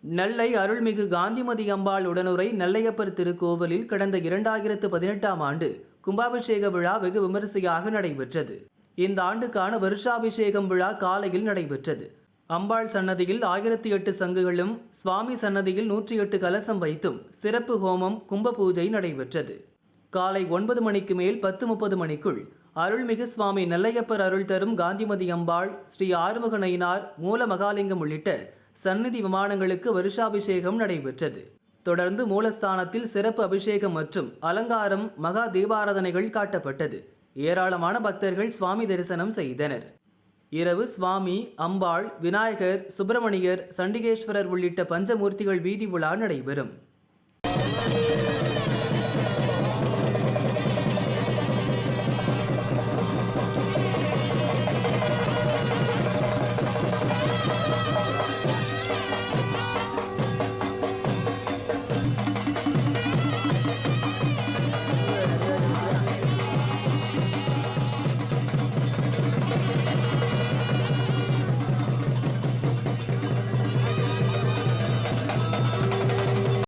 நெல்லை அருள்மிகு காந்திமதி அம்பாள் உடனுரை நெல்லையப்பர் திருக்கோவிலில் கடந்த 2018ஆம் ஆண்டு கும்பாபிஷேக விழா வெகு விமரிசையாக நடைபெற்றது. இந்த ஆண்டுக்கான வருஷாபிஷேகம் விழா காலையில் நடைபெற்றது. அம்பாள் சன்னதியில் 1008 சங்குகளும், சுவாமி சன்னதியில் 108 கலசம் வைத்தும் சிறப்பு ஹோமம், கும்ப பூஜை நடைபெற்றது. காலை 9 மணிக்கு மேல் 10:30 மணிக்குள் அருள்மிகு சுவாமி நெல்லையப்பர் அருள் தரும் காந்திமதி அம்பாள், ஸ்ரீ ஆறுமுக நயினார், மூல மகாலிங்கம் உள்ளிட்ட சந்நிதி விமானங்களுக்கு வருஷாபிஷேகம் நடைபெற்றது. தொடர்ந்து மூலஸ்தானத்தில் சிறப்பு அபிஷேகம் மற்றும் அலங்காரம், மகா தீபாராதனைகள் காட்டப்பட்டது. ஏராளமான பக்தர்கள் சுவாமி தரிசனம் செய்தனர். இரவு சுவாமி, அம்பாள், விநாயகர், சுப்பிரமணியர், சண்டிகேஸ்வரர் உள்ளிட்ட பஞ்சமூர்த்திகள் வீதி உலா நடைபெறும்.